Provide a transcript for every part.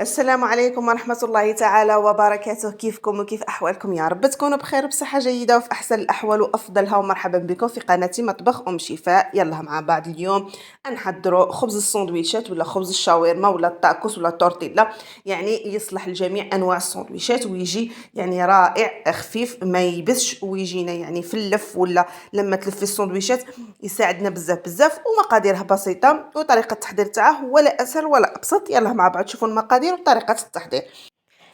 السلام عليكم ورحمة الله تعالى وبركاته. كيفكم وكيف أحوالكم؟ يا رب تكونوا بخير وبصحة جيدة وفي أحسن الأحوال وأفضلها، ومرحبا بكم في قناة مطبخ أم شفاء. يلا مع بعض اليوم نحضروا خبز السندويشات ولا خبز الشاورما ولا التاكوس ولا التورتيلا. يعني يصلح لجميع أنواع السندويشات ويجي يعني رائع خفيف ما يبسش ويجينا يعني في اللف، ولا لما تلفي السندويشات يساعدنا بزاف بزاف. ومقاديرها بسيطة وطريقة التحضير تاعه ولا أسهل ولا أبسط. يلا مع بعض شوفوا المقادير وطريقة التحضير.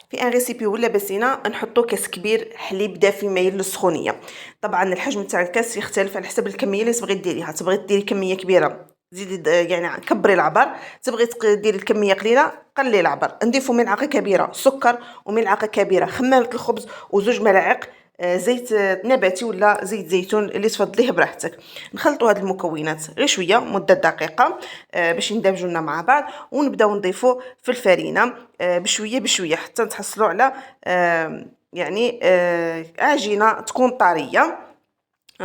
في ان ريسيبي ولا بسينه نحطو كاس كبير حليب دافي مايل للسخونيه. طبعا الحجم تاع الكاس يختلف على حسب الكميه اللي تبغي ديريها. تبغي ديري كميه كبيره زيدي يعني كبري العبر. تبغي ديري الكميه قليله قلي العبر. نضيفو ملعقه كبيره سكر وملعقه كبيره خمامه الخبز وزوج ملاعق زيت نباتي ولا زيت زيتون اللي تفضليه براحتك. نخلطوا هاد المكونات غير شويه مده دقيقه باش يندمجوا لنا مع بعض، ونبداو نضيفوا في الفرينه بشويه بشويه حتى نتحصلوا على يعني عجينه تكون طريه.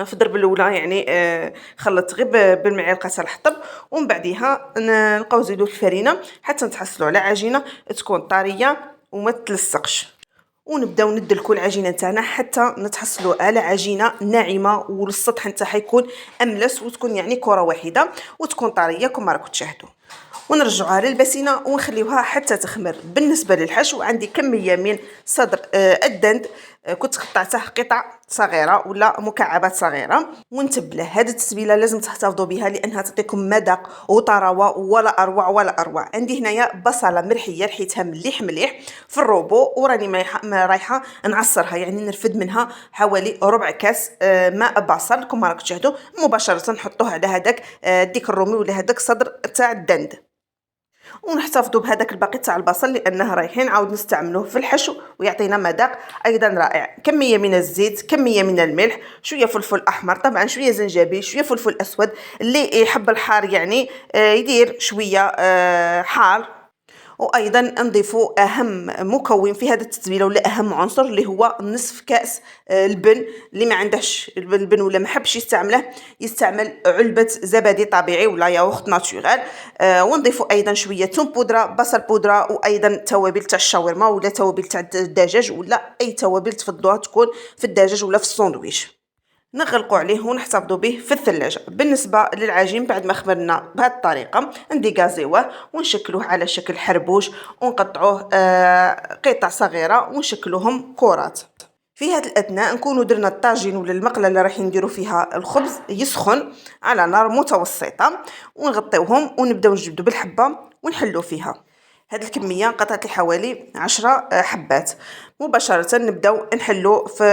في الضربه الاولى يعني خلطت غير بالمعلقه تاع الحطب، ومن بعديها نبقاو نزيدو في الفرينه حتى نتحصلوا على عجينه تكون طريه وما تلصقش. ونبداو ندلكو العجينه تاعنا حتى نتحصلوا على عجينه ناعمه والسطح نتاعها يكون املس وتكون يعني كره واحده وتكون طريه كما راكم تشاهدوا. ونرجعوها للبسينه ونخليوها حتى تخمر. بالنسبه للحشو عندي كميه من صدر الدند، كنت قطعته قطع صغيره ولا مكعبات صغيره ونتبله. هذه التتبيله لازم تحتفظوا بها لانها تعطيكم مذاق وطراوه ولا اروع ولا اروع. عندي هنايا بصله مرحيه ريحتها مليح مليح في الروبو، وراني ما رايحه نعصرها يعني نرفد منها حوالي ربع كاس ماء بصل كما راكم تشاهدوا. مباشره نحطوه على هذاك الديك الرومي ولا هذاك الصدر تاع الدند، ونحتفظوا بهذاك الباقي تاع البصل لانه رايحين عاود نستعملوه في الحشو ويعطينا مذاق ايضا رائع. كميه من الزيت، كميه من الملح، شويه فلفل احمر، طبعا شويه زنجبيل، شويه فلفل اسود. اللي يحب الحار يعني يدير شويه حار. وايضا نضيفوا اهم مكون في هذا التتبيله ولا اهم عنصر اللي هو نصف كاس البن. اللي ما عندهش البن ولا ما حبش يستعمله يستعمل علبه زبادي طبيعي ولا ياغورت ناتورال. ونضيفوا ايضا شويه ثوم بودره، بصل بودره، وايضا توابل تاع الشاورما ولا توابل تاع الدجاج ولا اي توابل تفضلوها تكون في الدجاج ولا في الساندويتش. نغلقوا عليه ونحتفظوا به في الثلاجة. بالنسبة للعجين بعد ما خمرنا بهذه الطريقة نديكازيوه ونشكلوه على شكل حربوش ونقطعوه قطع صغيرة ونشكلوهم كرات. في هذا الأثناء نكونوا درنا الطاجين ولا المقلة اللي راح نديروا فيها الخبز يسخن على نار متوسطة، ونغطيوهم ونبداو نجبدوا بالحبة ونحلو فيها. هاد الكمية قطعت لي حوالي 10 حبات. مباشرة نبداو نحلو في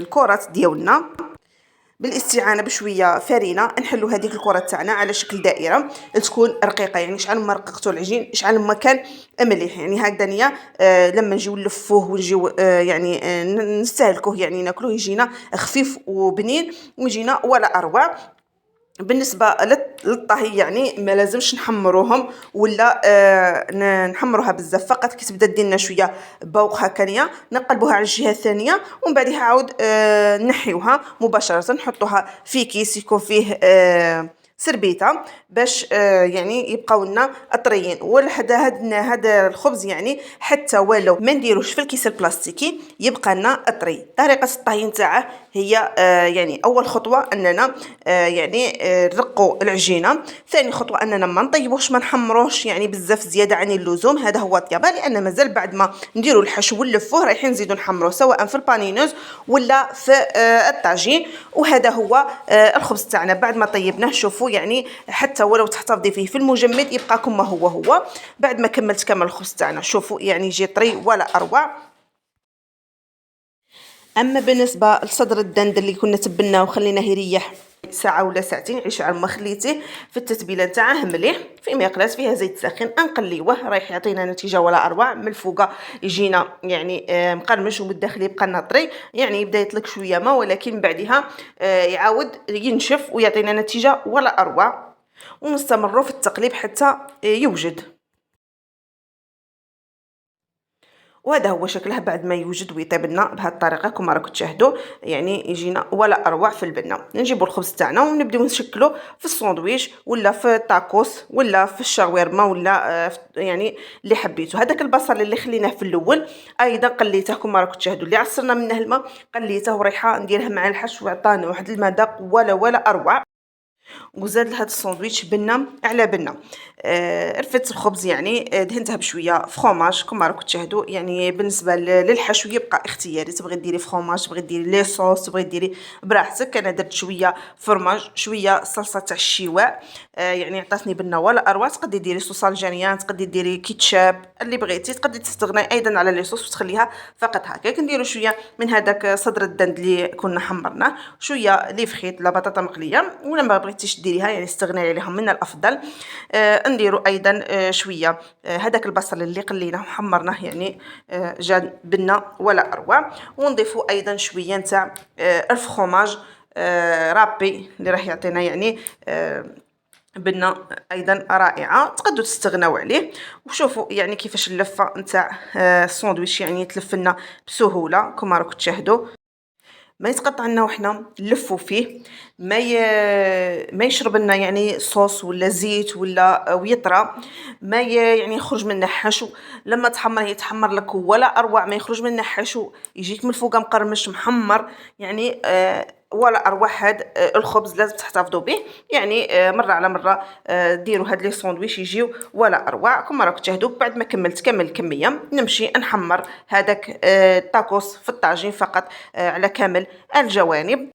الكرات ديالنا بالاستعانه بشويه فرينه. نحلو هذيك الكره تاعنا على شكل دائره تكون رقيقه، يعني شحال ما رققتوا العجين شحال ما كان مليح. يعني هكذا نيه لما نجيو نلفوه ونجيو يعني نستهلكوه يعني ناكلوه يجينا خفيف وبنين ويجينا ولا اروع. بالنسبه للطهي يعني ما لازمش نحمروهم ولا نحمروها بزاف، فقط كي تبدا ديرنا شويه بوق هكانيه نقلبوها على الجهه الثانيه ومن بعدها عاود نحيوها مباشره نحطوها في كيس يكون فيه سربيته باش يعني يبقاو لنا طريين. ولحد هذا الخبز يعني حتى ولو ما نديروش في الكيس البلاستيكي يبقى لنا طري. طريقه الطهي نتاعه هي يعني اول خطوه اننا يعني نرقوا العجينه. ثاني خطوه اننا ما نطيبوش ما نحمروش يعني بزاف زياده عن اللزوم. هذا هو الطيابه، لان مازال بعد ما نديروا الحشو ونلفوه رايحين نزيدوا نحمروه سواء في البانينوز ولا في الطاجين. وهذا هو الخبز تاعنا بعد ما طيبناه. شوفوا يعني حتى ولو تحتفظي فيه في المجمد يبقى كما هو. بعد ما كملت كامل الخبز تاعنا شوفوا يعني يجي طري ولا اروع. اما بالنسبه لصدر الدند اللي كنا تبلناه وخليناه يريح ساعه ولا ساعتين عيش على ما خليتيه في التتبيله تاعه مليح في مقلاة فيها زيت ساخن نقليوه رايح يعطينا نتيجه ولا اروع. من الفوق يجينا يعني مقرمش ومن الداخل يبقى لنا طري، يعني يبدا يطلق شويه ما ولكن بعدها يعاود ينشف ويعطينا نتيجه ولا اروع. ونستمروا في التقليب حتى يوجد. وهذا هو شكله بعد ما يوجد ويطيب لنا بهذه الطريقه كما راكم تشاهدوا، يعني يجينا ولا اروع في البنه. نجيبوا الخبز تاعنا ونبداو نشكلوا في الساندويتش ولا في التاكوس ولا في الشاورما ولا يعني اللي حبيتو. هذاك البصل اللي خليناه في الاول ايضا قليته كما راكم تشاهدوا، اللي عصرنا منه الماء قليته وريحه نديرها مع الحشو وعطاني واحد المذاق ولا اروع. وزاد لهاد الساندويتش بنه على بنه. رفدت الخبز يعني دهنتها بشويه فرomاج كما راكم تشاهدوا. يعني بالنسبه للحشو يبقى اختياري، تبغي ديري فرomاج، تبغي ديري لي صوص، تبغي ديري براحتك. انا درت شويه فرماج، شويه صلصه تاع الشواء، يعني عطاتني بنه ولا اروع. تقدري ديري صوص الجانيان، تقدري ديري كيتشاب اللي بغيتي، تقدري تستغني ايضا على لي صوص وتخليها فقط هكاك. نديرو شويه من هذاك صدر الدند اللي كنا حمرناه، شويه لي فخيت لا بطاطا مقليه، ولا ما بغيتيش ديريها يعني استغني عليهم من الافضل. نديرو ايضا شويه هذاك البصل اللي قليناه وحمرناه، يعني جا بنه ولا اروع. ونضيفو ايضا شويه نتاع الفخوماج رابي اللي راح يعطينا يعني بنه ايضا رائعه، تقدروا تستغناو عليه. وشوفوا يعني كيفاش اللفه نتاع الساندويتش يعني تلف لنا بسهوله كما راكم تشاهدوا. ما يتقطع لنا وحنا نلفوا فيه، ما يشرب لنا يعني صوص ولا زيت ولا ويطرى، ما يعني يخرج منه حشو. لما تحمر يتحمر لك ولا اروع، ما يخرج منه حشو، يجيك من الفوق مقرمش محمر. يعني ولا اروع. هاد الخبز لازم تحتفظوا به، يعني مره على مره ديروا هاد لي ساندويتش يجيو ولا اروع كما راكم تشاهدوا. بعد ما كملت كامل الكميه نمشي نحمر هذاك التاكوس في الطاجين فقط على كامل الجوانب.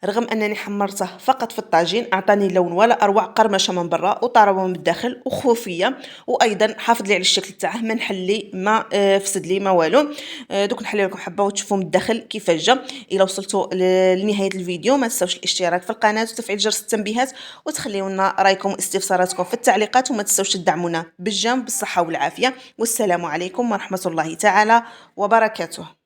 رغم انني حمرته فقط في الطاجين اعطاني لون ولا اروع، قرمشه من برا وطراوه من الداخل وخفيه، وايضا حافظ لي على الشكل تاعه، ما نحلي ما فسد لي ما والو. دوك نحلي لكم حبه وتشوفوا من الداخل كيفاش جا. الى وصلتوا لنهايه الفيديو ما تنساوش الاشتراك في القناه وتفعيل جرس التنبيهات، وتخليوا لنا رايكم واستفساراتكم في التعليقات، وما تنساوش تدعمونا بالجنب بالصحه والعافيه. والسلام عليكم ورحمه الله تعالى وبركاته.